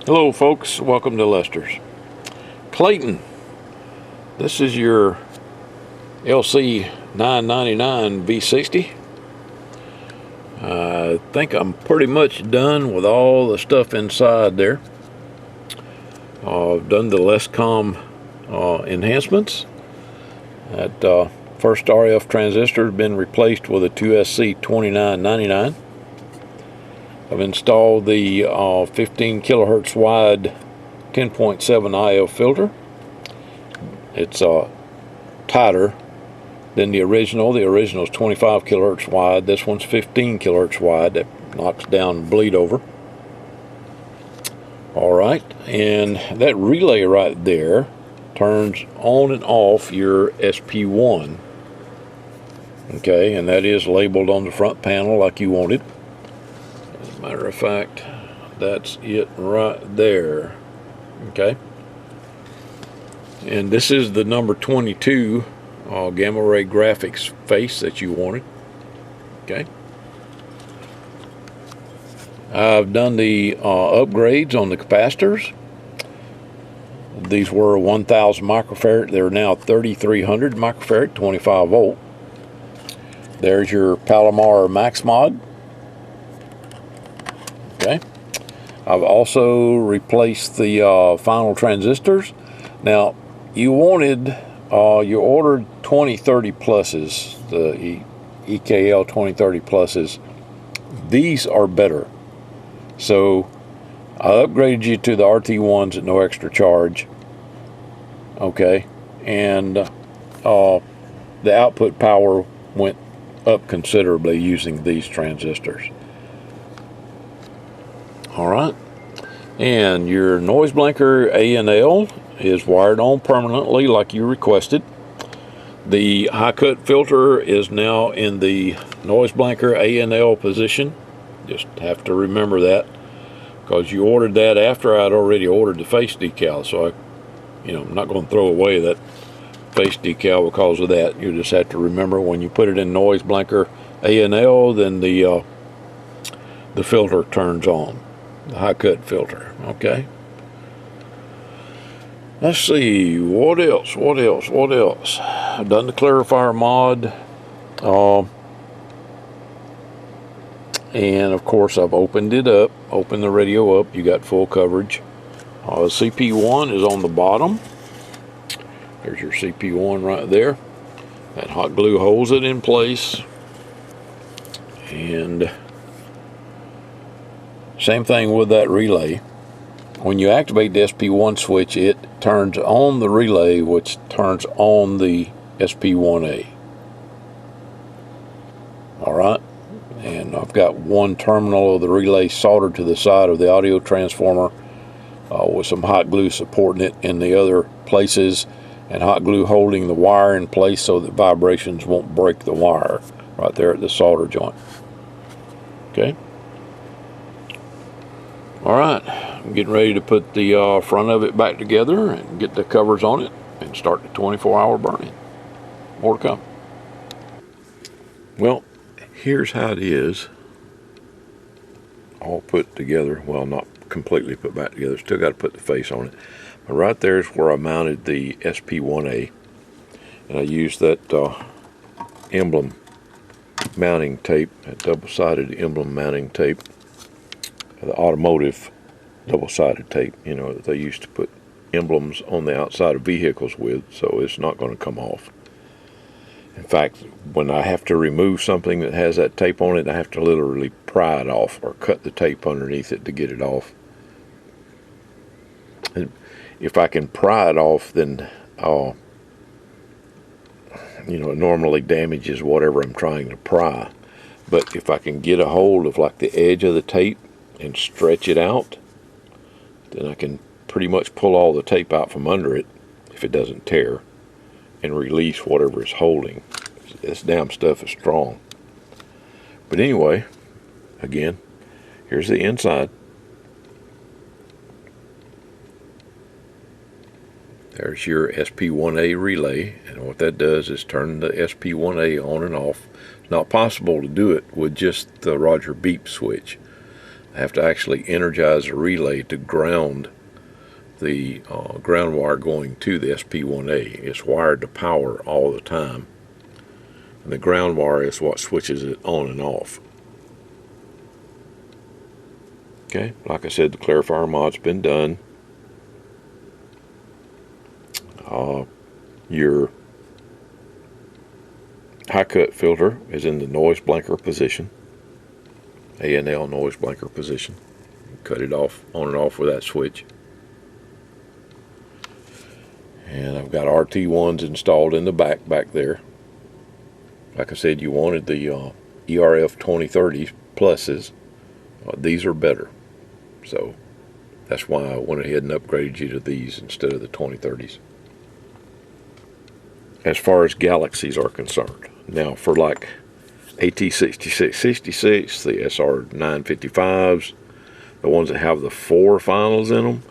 Hello folks, welcome to Lester's. Clayton, this is your LC999v60. I think I'm pretty much done with all the stuff inside there. I've done the LESCOM enhancements. That first RF transistor has been replaced with a 2SC2999. I've installed the 15 kilohertz wide 10.7 IF filter. It's tighter than the original. The original is 25 kilohertz wide. This one's 15 kilohertz wide. That knocks down bleed over. Alright, and that relay right there turns on and off your SP1. Okay, and that is labeled on the front panel like you want it. As a matter of fact, that's it right there. Okay, and this is the number 22 gamma ray graphics face that you wanted. Okay, I've done the upgrades on the capacitors. These were 1000 microfarad. They're now 3300 microfarad, 25 volt. There's your Palomar Max Mod. Okay, I've also replaced the final transistors. Now, you wanted, you ordered 2030 pluses, the EKL 2030 pluses. These are better. So I upgraded you to the RT1s at no extra charge. Okay, and the output power went up considerably using these transistors. Alright, and your noise blanker A&L is wired on permanently like you requested. The high cut filter is now in the noise blanker A&L position. Just have to remember that, because you ordered that after I'd already ordered the face decal, so I'm not going to throw away that face decal because of that. You just have to remember when you put it in noise blanker A&L, then the filter turns on. The high cut filter. Okay, let's see what else. I've done the clarifier mod, and of course I've opened it up, opened the radio up. You got full coverage. CP1 is on the bottom. There's your CP1 right there. That hot glue holds it in place. And same thing with that relay. When you activate the SP1 switch, it turns on the relay, which turns on the SP1A. Alright, and I've got one terminal of the relay soldered to the side of the audio transformer with some hot glue supporting it in the other places, and hot glue holding the wire in place so that vibrations won't break the wire right there at the solder joint. Okay. Alright, I'm getting ready to put the front of it back together and get the covers on it and start the 24-hour burn-in. More to come. Well, here's how it is all put together. Well, not completely put back together, still got to put the face on it. But right there is where I mounted the SP1A, and I used that emblem mounting tape, that double-sided emblem mounting tape, the automotive double-sided tape, that they used to put emblems on the outside of vehicles with, so it's not going to come off. In fact, when I have to remove something that has that tape on it, I have to literally pry it off or cut the tape underneath it to get it off. And if I can pry it off, then it normally damages whatever I'm trying to pry. But if I can get a hold of like the edge of the tape and stretch it out, then I can pretty much pull all the tape out from under it if it doesn't tear and release whatever it's holding. This damn stuff is strong. But anyway, again, here's the inside. There's your SP1A relay, and what that does is turn the SP1A on and off. It's not possible to do it with just the Roger beep switch. I have to actually energize a relay to ground the ground wire going to the SP1A. It's wired to power all the time, and the ground wire is what switches it on and off. Okay, like I said, the clarifier mod's been done. Your high cut filter is in the noise blanker position, A&L noise blanker position. Cut it off, on and off with that switch. And I've got RT1s installed in the back there. Like I said, you wanted the ERF 2030 pluses. These are better. So that's why I went ahead and upgraded you to these instead of the 2030s. As far as galaxies are concerned. Now for like AT6666, the SR955s, the ones that have the 4 finals in them,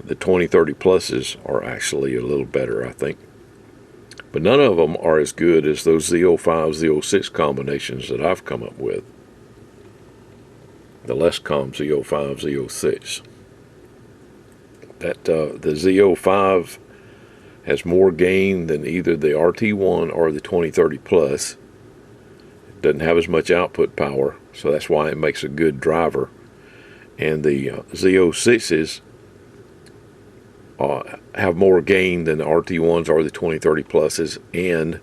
the 2030 pluses are actually a little better, I think. But none of them are as good as those Z05, Z06 combinations that I've come up with. The Lescom Z05, Z06. That the Z05 has more gain than either the RT1 or the 2030 plus. It doesn't have as much output power, so that's why it makes a good driver. And the Z06s have more gain than the RT1s or the 2030 pluses, and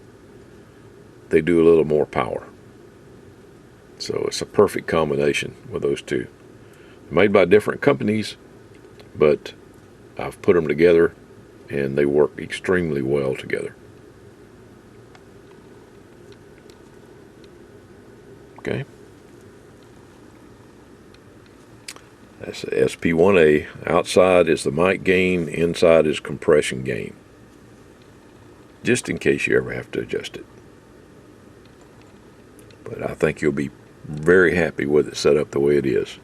they do a little more power. So it's a perfect combination with those two. Made by different companies, but I've put them together and they work extremely well together. Okay. That's the SP1A. Outside is the mic gain, inside is compression gain. Just in case you ever have to adjust it. But I think you'll be very happy with it set up the way it is.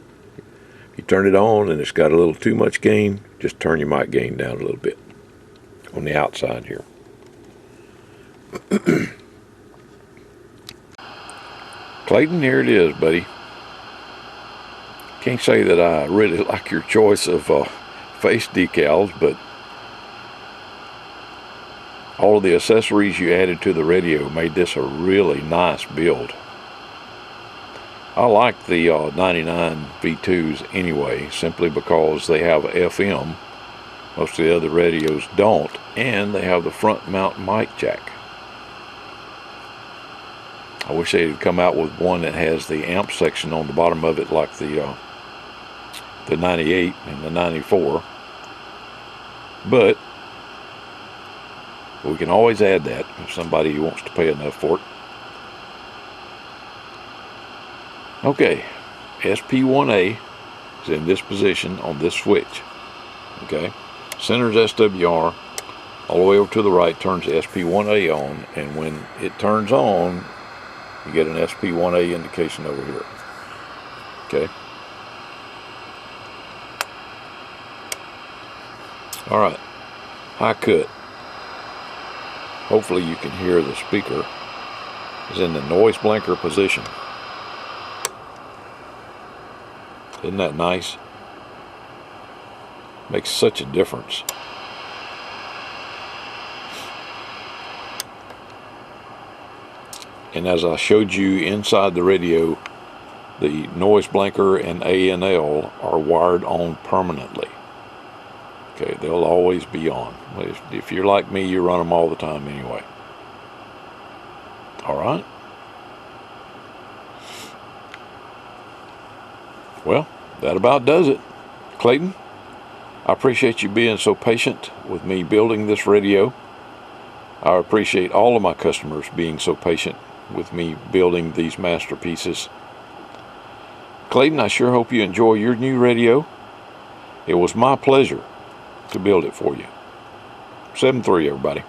You turn it on and it's got a little too much gain, just turn your mic gain down a little bit on the outside here. Clayton, here it is, buddy. Can't say that I really like your choice of face decals, but all of the accessories you added to the radio made this a really nice build. I like the 99 V2s anyway, simply because they have FM. Most of the other radios don't, and they have the front mount mic jack. I wish they'd come out with one that has the amp section on the bottom of it like the 98 and the 94. But we can always add that if somebody wants to pay enough for it. Okay, SP1A is in this position on this switch. Okay, centers SWR, all the way over to the right turns the SP1A on, and when it turns on, you get an SP1A indication over here. Okay. All right, high cut. Hopefully you can hear the speaker is in the noise blanker position. Isn't that nice? Makes such a difference. And as I showed you inside the radio, the noise blanker and A&L are wired on permanently. Okay, they'll always be on. If you're like me, you run them all the time anyway. All right. Well, that about does it. Clayton, I appreciate you being so patient with me building this radio. I appreciate all of my customers being so patient with me building these masterpieces. Clayton, I sure hope you enjoy your new radio. It was my pleasure to build it for you. 7-3, everybody.